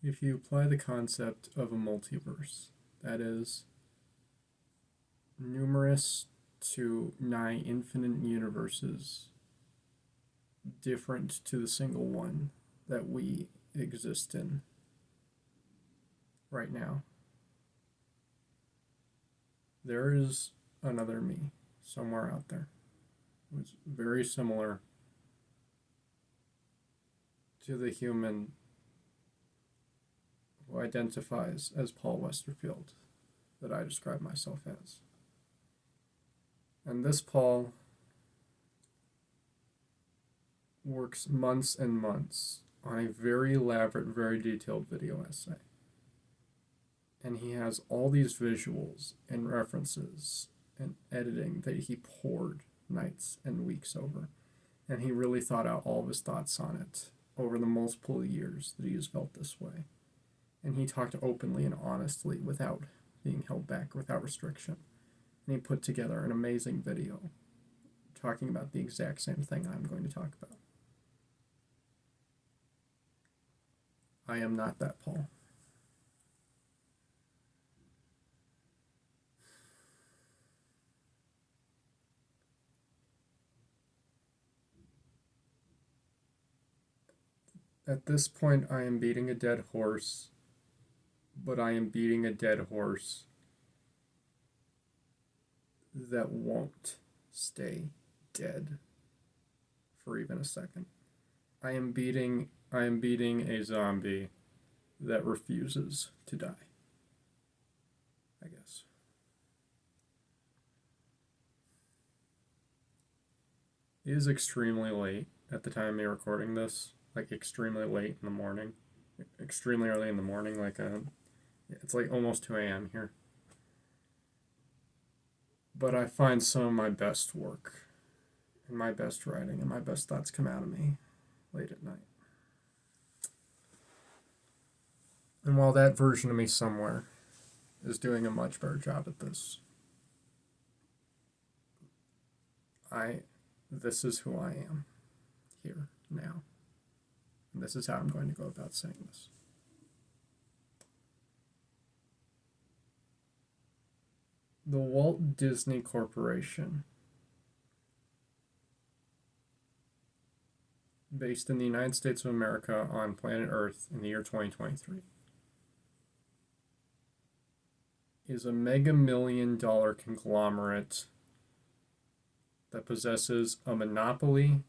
if you apply the concept of a multiverse, that is, numerous to nigh infinite universes different to the single one that we exist in right now, there is another me somewhere out there who's very similar to the human who identifies as Paul Westerfield that I describe myself as. And this Paul works months and months on a very elaborate, very detailed video essay. And he has all these visuals and references and editing that he poured nights and weeks over. And he really thought out all of his thoughts on it over the multiple years that he has felt this way. And he talked openly and honestly without being held back, without restriction. And he put together an amazing video talking about the exact same thing I'm going to talk about. I am not that Paul. At this point, I am beating a dead horse, but I am beating a dead horse that won't stay dead for even a second. I am beating a zombie that refuses to die, I guess. It is extremely late at the time of me recording this, like extremely late in the morning, extremely early in the morning, it's like almost 2 a.m. here. But I find some of my best work and my best writing and my best thoughts come out of me late at night. And while that version of me somewhere is doing a much better job at this, this is who I am here now. And this is how I'm going to go about saying this. The Walt Disney Corporation, based in the United States of America on planet Earth in the year 2023, is a mega $1 million conglomerate that possesses a monopoly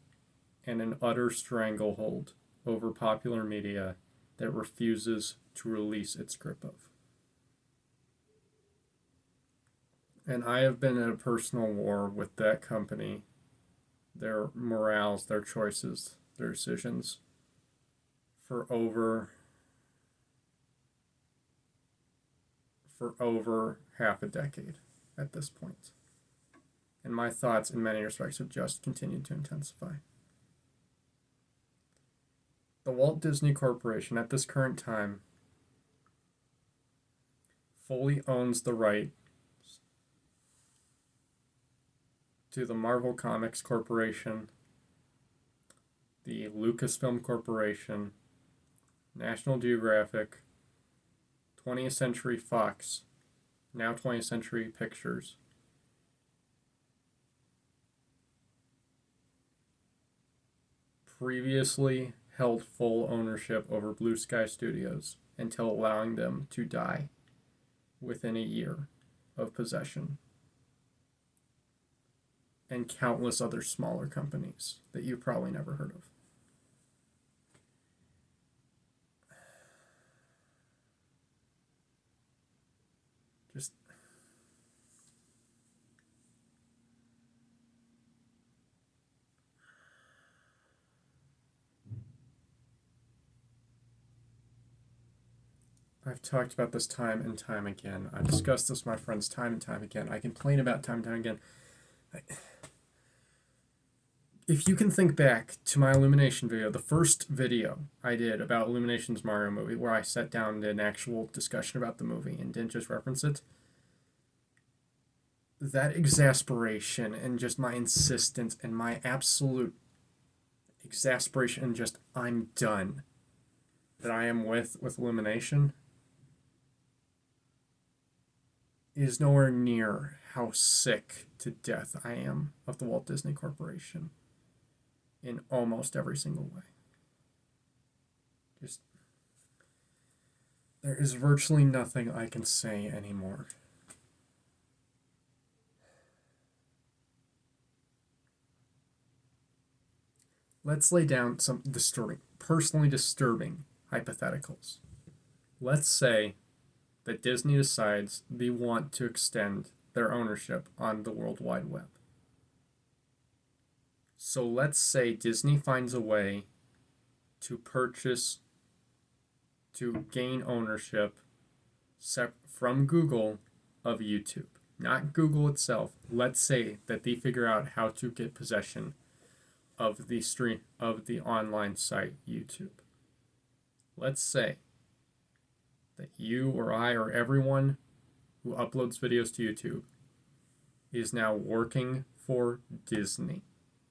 and an utter stranglehold over popular media that refuses to release its grip of. And I have been in a personal war with that company, their morals, their choices, their decisions, for over half a decade at this point. And my thoughts in many respects have just continued to intensify. The Walt Disney Corporation at this current time fully owns the right to the Marvel Comics Corporation, the Lucasfilm Corporation, National Geographic, 20th Century Fox, now 20th Century Pictures, previously held full ownership over Blue Sky Studios until allowing them to die within a year of possession, and countless other smaller companies that you've probably never heard of. Just I've talked about this time and time again. I've discussed this with my friends time and time again. I complain about time and time again. If you can think back to my Illumination video, the first video I did about Illumination's Mario movie, where I sat down and did an actual discussion about the movie and didn't just reference it, that exasperation and just my insistence and my absolute exasperation and just, I'm done, that I am with Illumination is nowhere near how sick to death I am of the Walt Disney Corporation in almost every single way. Just there is virtually nothing I can say anymore. Let's lay down some personally disturbing hypotheticals. Let's say that Disney decides they want to extend their ownership on the World Wide Web. So let's say Disney finds a way to gain ownership from Google of YouTube. Not Google itself. Let's say that they figure out how to get possession of the online site YouTube. Let's say that you or I or everyone who uploads videos to YouTube is now working for Disney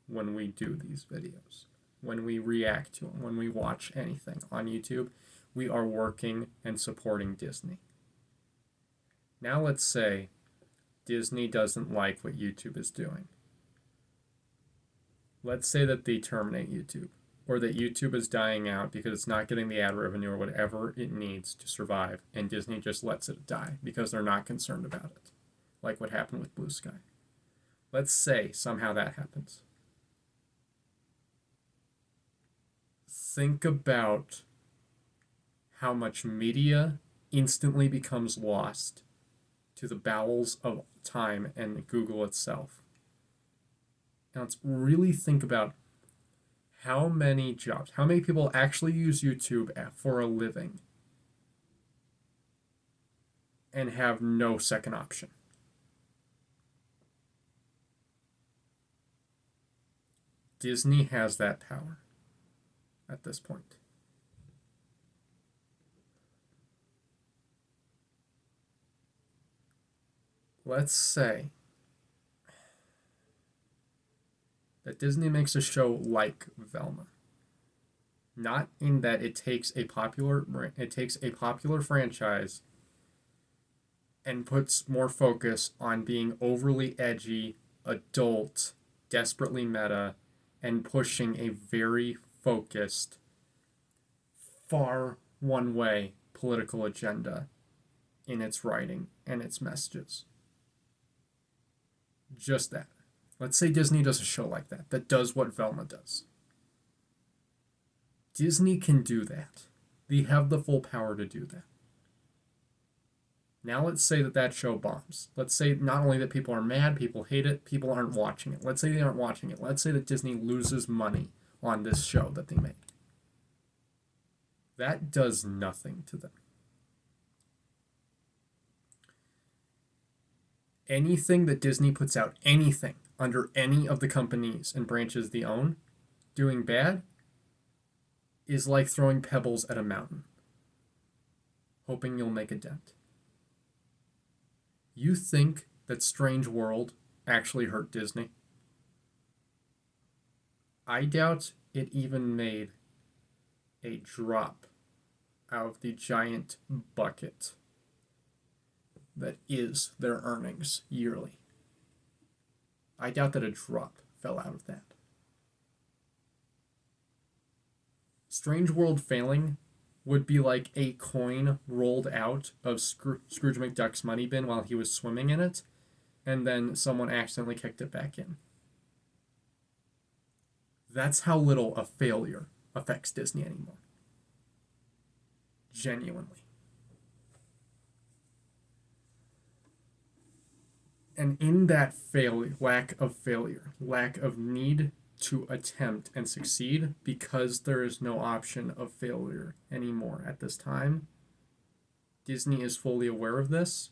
when we do these videos. When we react to them, when we watch anything on YouTube, we are working and supporting Disney. Now let's say Disney doesn't like what YouTube is doing. Let's say that they terminate YouTube, or that YouTube is dying out because it's not getting the ad revenue or whatever it needs to survive, and Disney just lets it die because they're not concerned about it, like what happened with Blue Sky. Let's say somehow that happens. Think about how much media instantly becomes lost to the bowels of time and Google itself. Now let's really think about how many jobs, how many people actually use YouTube for a living and have no second option. Disney has that power at this point. Let's say that Disney makes a show like Velma. Not in that it takes a popular franchise and puts more focus on being overly edgy, adult, desperately meta, and pushing a very focused, far one way political agenda in its writing and its messages. Just that. Let's say Disney does a show like that does what Velma does. Disney can do that. They have the full power to do that. Now let's say that show bombs. Let's say not only that people are mad, people hate it, people aren't watching it. Let's say they aren't watching it. Let's say that Disney loses money on this show that they made. That does nothing to them. Anything that Disney puts out, anything under any of the companies and branches they own, doing bad, is like throwing pebbles at a mountain, hoping you'll make a dent. You think that Strange World actually hurt Disney? I doubt it even made a drop out of the giant bucket that is their earnings yearly. I doubt that a drop fell out of that. Strange World failing would be like a coin rolled out of Scrooge McDuck's money bin while he was swimming in it, and then someone accidentally kicked it back in. That's how little a failure affects Disney anymore. Genuinely. And in that lack of need to attempt and succeed, because there is no option of failure anymore at this time, Disney is fully aware of this,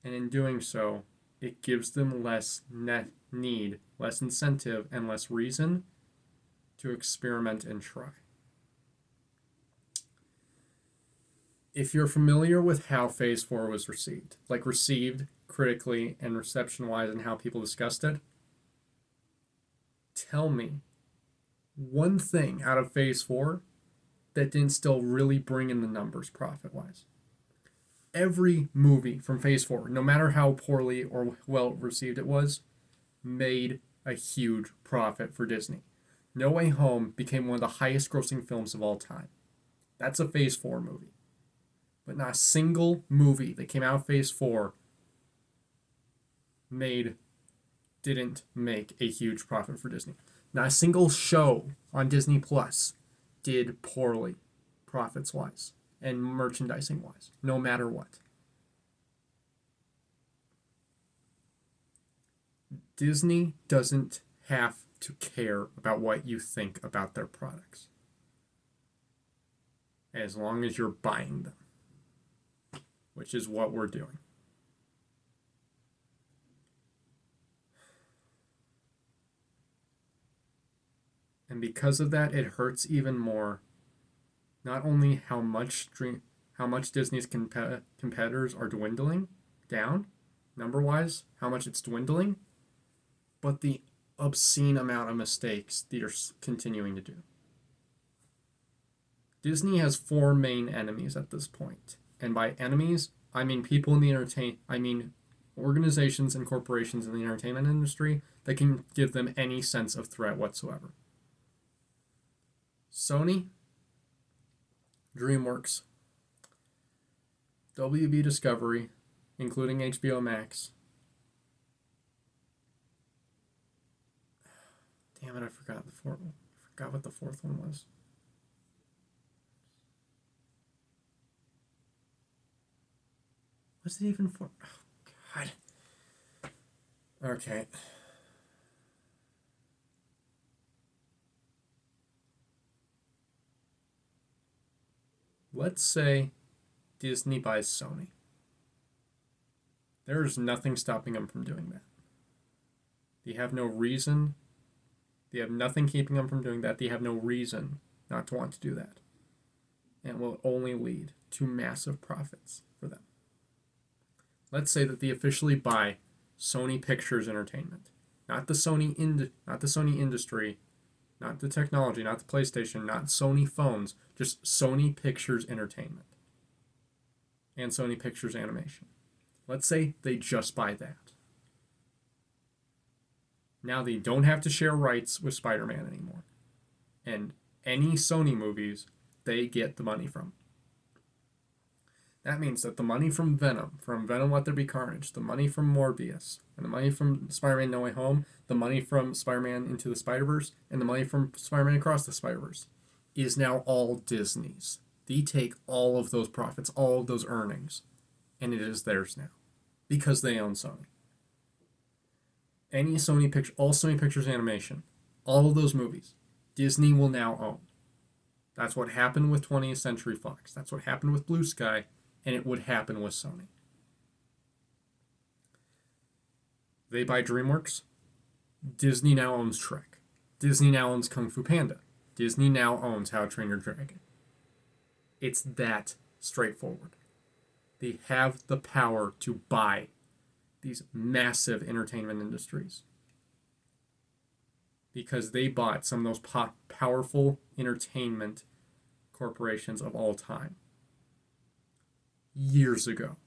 and in doing so, it gives them less need, less incentive, and less reason to experiment and try. If you're familiar with how Phase 4 was received critically and reception-wise and how people discussed it, tell me one thing out of Phase 4 that didn't still really bring in the numbers profit wise. Every movie from Phase 4, no matter how poorly or well received it was, made a huge profit for Disney. No Way Home became one of the highest grossing films of all time. That's a Phase 4 movie. But not a single movie that came out of Phase 4 didn't make a huge profit for Disney. Not a single show on Disney Plus did poorly profits wise and merchandising wise, no matter what. Disney doesn't have to care about what you think about their products, as long as you're buying them, which is what we're doing. And because of that, it hurts even more. Not only how much Disney's competitors are dwindling down, number-wise, how much it's dwindling, but the obscene amount of mistakes they're continuing to do. Disney has 4 main enemies at this point. And by enemies, I mean people in the organizations and corporations in the entertainment industry that can give them any sense of threat whatsoever. Sony, DreamWorks, WB Discovery, including HBO Max. Damn it, I forgot what the fourth one was. What's it even for? Oh, God. Okay. Let's say Disney buys Sony. There's nothing stopping them from doing that. They have no reason. They have nothing keeping them from doing that. They have no reason not to want to do that. And it will only lead to massive profits for them. Let's say that they officially buy Sony Pictures Entertainment. Not the Sony industry, not the technology, not the PlayStation, not Sony phones, just Sony Pictures Entertainment and Sony Pictures Animation. Let's say they just buy that. Now they don't have to share rights with Spider-Man anymore. And any Sony movies, they get the money from. That means that the money from Venom Let There Be Carnage, the money from Morbius, and the money from Spider-Man No Way Home, the money from Spider-Man Into the Spider-Verse, and the money from Spider-Man Across the Spider-Verse is now all Disney's. They take all of those profits, all of those earnings, and it is theirs now because they own Sony. All Sony Pictures Animation, all of those movies, Disney will now own. That's what happened with 20th Century Fox. That's what happened with Blue Sky, and it would happen with Sony. They buy DreamWorks. Disney now owns Shrek. Disney now owns Kung Fu Panda. Disney now owns How to Train Your Dragon. It's that straightforward. They have the power to buy these massive entertainment industries because they bought some of those powerful entertainment corporations of all time years ago.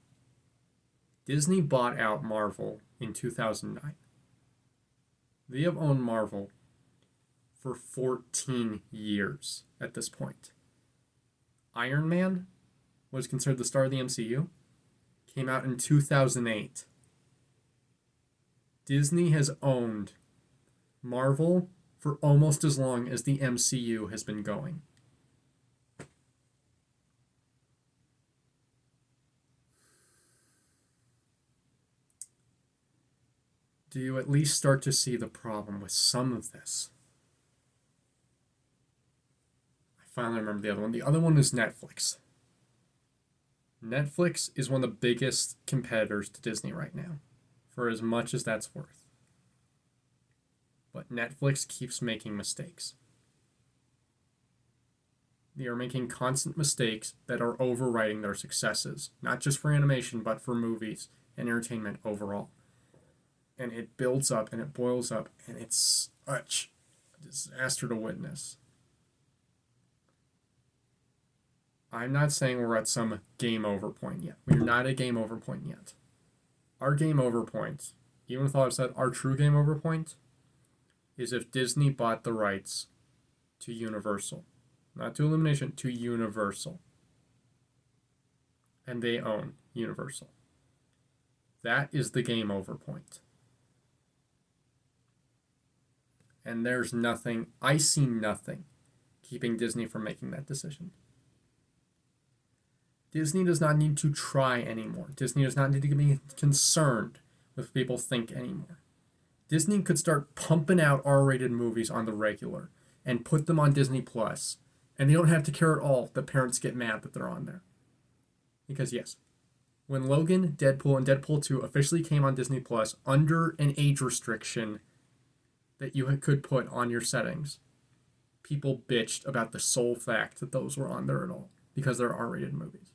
Disney bought out Marvel in 2009. They have owned Marvel for 14 years at this point. Iron Man was considered the start of the MCU, came out in 2008. Disney has owned Marvel for almost as long as the MCU has been going. Do you at least start to see the problem with some of this? I finally remember the other one. The other one is Netflix. Netflix is one of the biggest competitors to Disney right now, for as much as that's worth. But Netflix keeps making mistakes. They are making constant mistakes that are overriding their successes, not just for animation, but for movies and entertainment overall. And it builds up and it boils up, and it's such a disaster to witness. I'm not saying we're at some game over point yet. We're not at game over point yet. Our game over point, even with all I've said, our true game over point is if Disney bought the rights to Universal. Not to Illumination, to Universal. And they own Universal. That is the game over point. And there's nothing, I see nothing keeping Disney from making that decision. Disney does not need to try anymore. Disney does not need to be concerned with what people think anymore. Disney could start pumping out R-rated movies on the regular and put them on Disney Plus, and they don't have to care at all that parents get mad that they're on there. Because yes, when Logan, Deadpool, and Deadpool 2 officially came on Disney Plus under an age restriction that you could put on your settings, people bitched about the sole fact that those were on there at all because they're R-rated movies.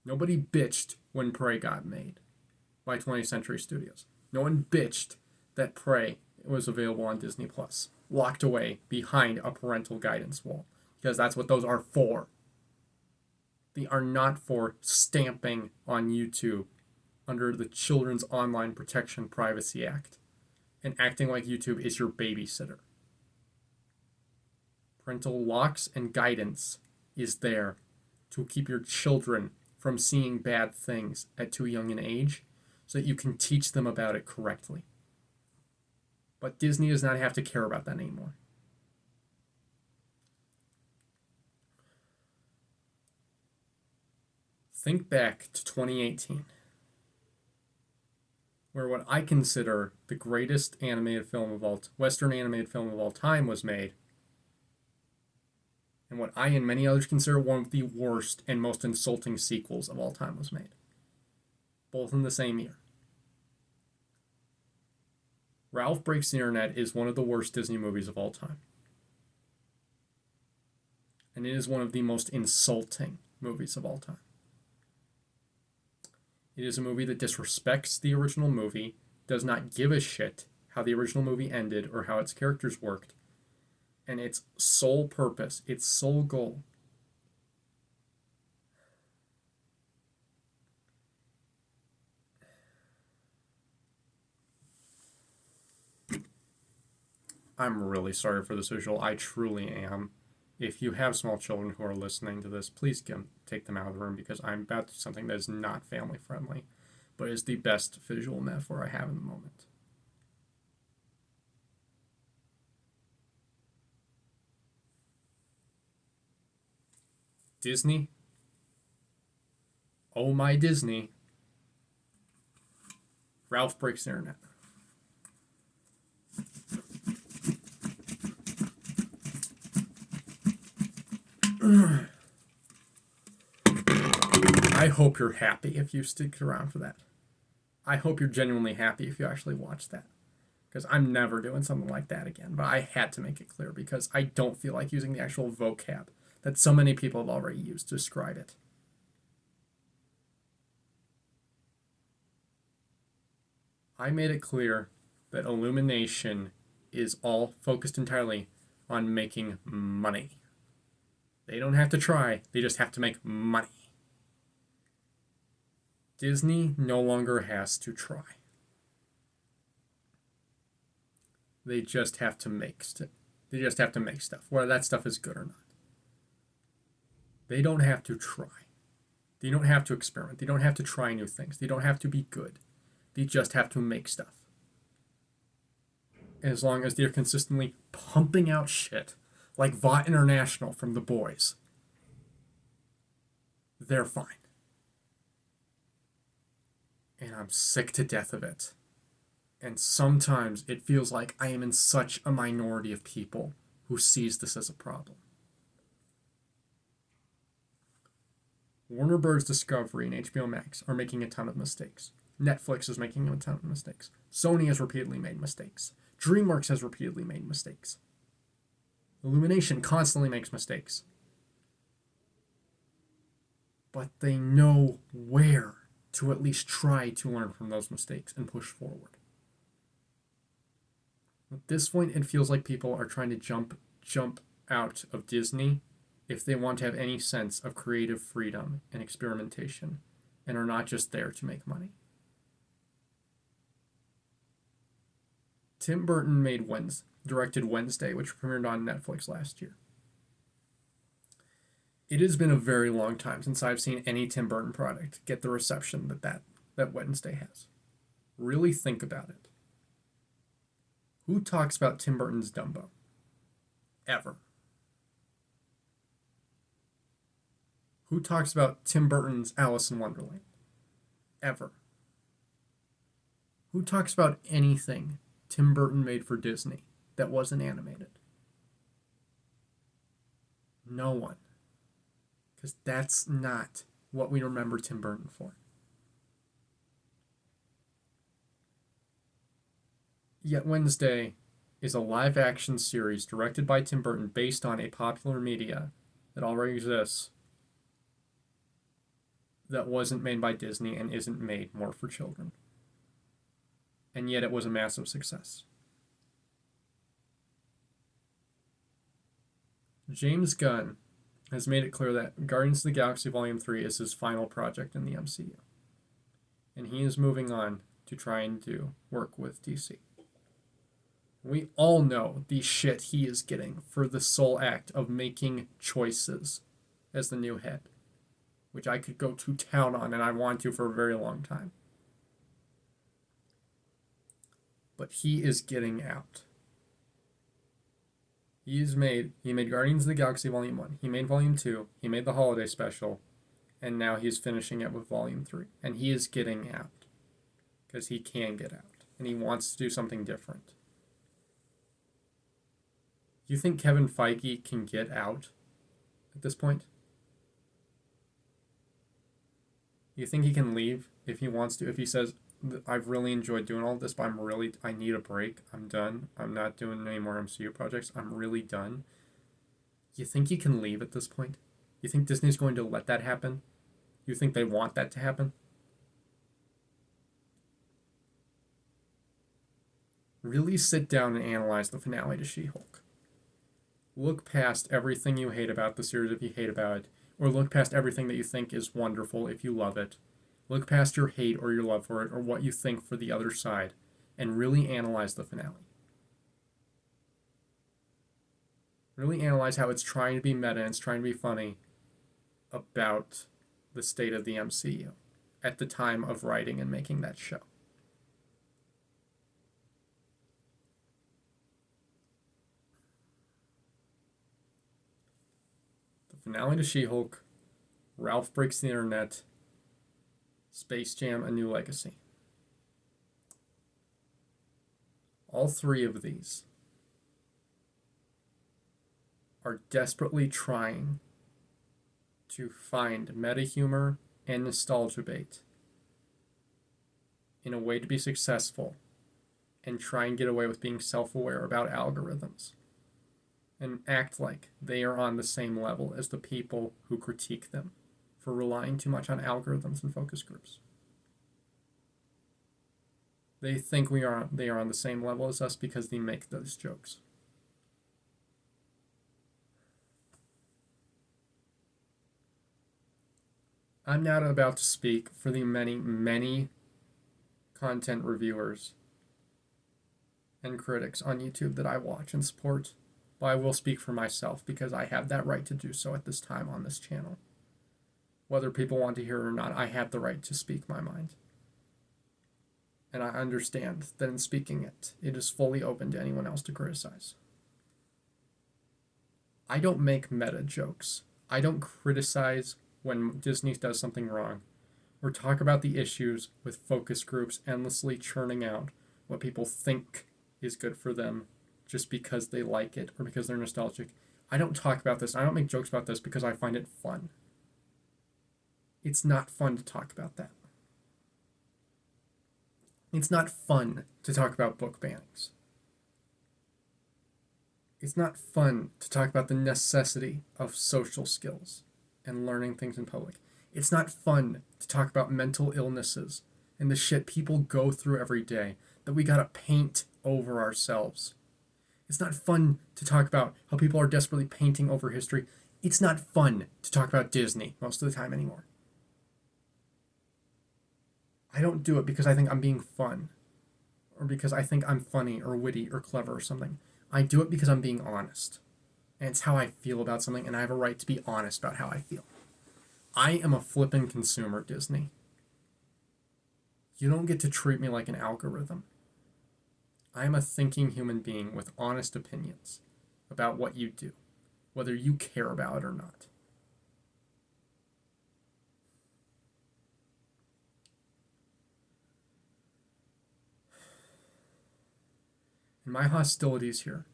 Nobody bitched when Prey got made by 20th Century Studios. No one bitched that Prey was available on Disney Plus, locked away behind a parental guidance wall, because that's what those are for. They are not for stamping on YouTube under the Children's Online Protection Privacy Act and acting like YouTube is your babysitter. Parental locks and guidance is there to keep your children from seeing bad things at too young an age so that you can teach them about it correctly. But Disney does not have to care about that anymore. Think back to 2018, where what I consider the greatest animated film of all, Western animated film of all time was made, and what I and many others consider one of the worst and most insulting sequels of all time was made. Both in the same year. Ralph Breaks the Internet is one of the worst Disney movies of all time. And it is one of the most insulting movies of all time. It is a movie that disrespects the original movie, does not give a shit how the original movie ended or how its characters worked, and its sole purpose, its sole goal, I'm really sorry for this visual. I truly am. If you have small children who are listening to this, please take them out of the room because I'm about to do something that is not family friendly, but is the best visual metaphor I have in the moment. Disney. Oh my Disney. Ralph Breaks the Internet. I hope you're happy if you stick around for that. I hope you're genuinely happy if you actually watch that. Because I'm never doing something like that again. But I had to make it clear because I don't feel like using the actual vocab that so many people have already used to describe it. I made it clear that Illumination is all focused entirely on making money. They don't have to try, they just have to make money. Disney no longer has to try. They just have to make stuff. They just have to make stuff, whether that stuff is good or not. They don't have to try. They don't have to experiment. They don't have to try new things. They don't have to be good. They just have to make stuff. As long as they're consistently pumping out shit like Vought International from The Boys, they're fine. And I'm sick to death of it. And sometimes it feels like I am in such a minority of people who sees this as a problem. Warner Bros. Discovery and HBO Max are making a ton of mistakes. Netflix is making a ton of mistakes. Sony has repeatedly made mistakes. DreamWorks has repeatedly made mistakes. Illumination constantly makes mistakes. But they know where to at least try to learn from those mistakes and push forward. At this point, it feels like people are trying to jump out of Disney if they want to have any sense of creative freedom and experimentation and are not just there to make money. Tim Burton directed Wednesday, which premiered on Netflix last year. It has been a very long time since I've seen any Tim Burton product get the reception that Wednesday has. Really think about it. Who talks about Tim Burton's Dumbo? Ever. Who talks about Tim Burton's Alice in Wonderland? Ever. Who talks about anything Tim Burton made for Disney that wasn't animated? No one. Because that's not what we remember Tim Burton for. Yet Wednesday is a live-action series directed by Tim Burton based on a popular media that already exists that wasn't made by Disney and isn't made more for children. And yet it was a massive success. James Gunn has made it clear that Guardians of the Galaxy Volume 3 is his final project in the MCU. And he is moving on to try and do work with DC. We all know the shit he is getting for the sole act of making choices as the new head, which I could go to town on, and I want to for a very long time. But he is getting out. He made Guardians of the Galaxy Volume 1. He made Volume 2. He made the holiday special. And now he's finishing it with Volume 3. And he is getting out. Because he can get out. And he wants to do something different. You think Kevin Feige can get out at this point? You think he can leave if he wants to? If he says, I've really enjoyed doing all this, but I need a break. I'm done. I'm not doing any more MCU projects. I'm really done. You think he can leave at this point? You think Disney's going to let that happen? You think they want that to happen? Really sit down and analyze the finale to She-Hulk. Look past everything you hate about the series if you hate about it, or look past everything that you think is wonderful if you love it. Look past your hate or your love for it or what you think for the other side and really analyze the finale. Really analyze how it's trying to be meta and it's trying to be funny about the state of the MCU at the time of writing and making that show. The finale to She-Hulk, Ralph Breaks the Internet, Space Jam: A New Legacy. All three of these are desperately trying to find meta humor and nostalgia bait in a way to be successful and try and get away with being self-aware about algorithms and act like they are on the same level as the people who critique them for relying too much on algorithms and focus groups. They think they are on the same level as us because they make those jokes. I'm not about to speak for the many, many content reviewers and critics on YouTube that I watch and support, but I will speak for myself because I have that right to do so at this time on this channel. Whether people want to hear it or not, I have the right to speak my mind. And I understand that in speaking it, it is fully open to anyone else to criticize. I don't make meta jokes. I don't criticize when Disney does something wrong, or talk about the issues with focus groups endlessly churning out what people think is good for them just because they like it or because they're nostalgic. I don't talk about this. I don't make jokes about this because I find it fun. It's not fun to talk about that. It's not fun to talk about book bannings. It's not fun to talk about the necessity of social skills and learning things in public. It's not fun to talk about mental illnesses and the shit people go through every day that we gotta paint over ourselves. It's not fun to talk about how people are desperately painting over history. It's not fun to talk about Disney most of the time anymore. I don't do it because I think I'm being fun or because I think I'm funny or witty or clever or something. I do it because I'm being honest. And it's how I feel about something, and I have a right to be honest about how I feel. I am a flippin' consumer, Disney. You don't get to treat me like an algorithm. I am a thinking human being with honest opinions about what you do, whether you care about it or not. And my hostilities here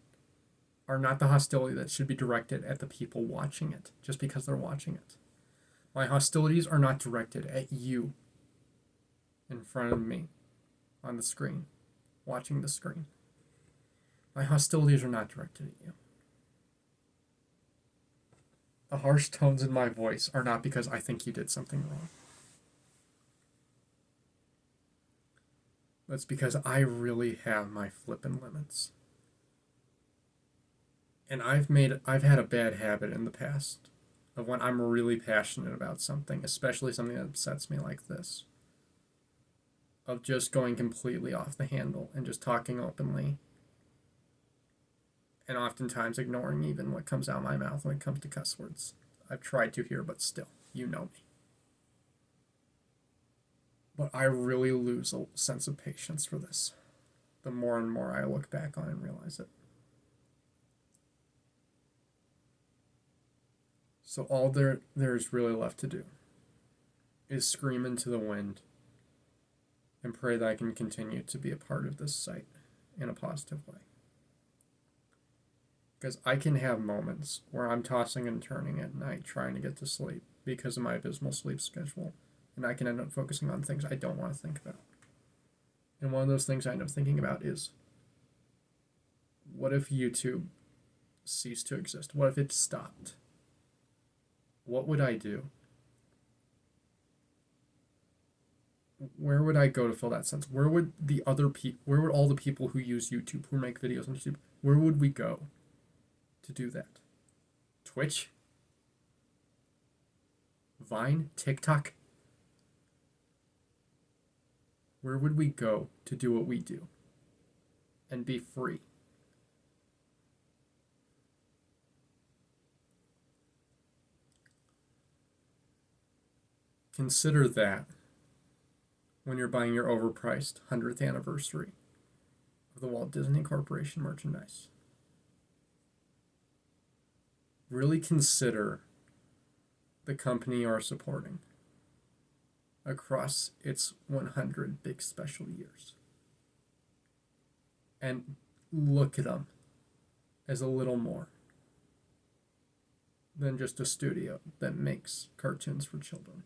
are not the hostility that should be directed at the people watching it just because they're watching it. My hostilities are not directed at you in front of me on the screen, watching the screen. My hostilities are not directed at you. The harsh tones in my voice are not because I think you did something wrong. That's because I really have my flippin' limits. And I've had a bad habit in the past of when I'm really passionate about something, especially something that upsets me like this, of just going completely off the handle and just talking openly and oftentimes ignoring even what comes out of my mouth when it comes to cuss words. I've tried to here, but still, you know me. But I really lose a sense of patience for this the more and more I look back on and realize it. So all there's really left to do is scream into the wind and pray that I can continue to be a part of this site in a positive way. Because I can have moments where I'm tossing and turning at night trying to get to sleep because of my abysmal sleep schedule, and I can end up focusing on things I don't want to think about. And one of those things I end up thinking about is, what if YouTube ceased to exist? What if it stopped? What would I do? Where would I go to fill that sense? Where would where would all the people who use YouTube, who make videos on YouTube, where would we go to do that? Twitch? Vine? TikTok? Where would we go to do what we do and be free? Consider that when you're buying your overpriced 100th anniversary of the Walt Disney Corporation merchandise. Really consider the company you are supporting across its 100 big special years. And look at them as a little more than just a studio that makes cartoons for children.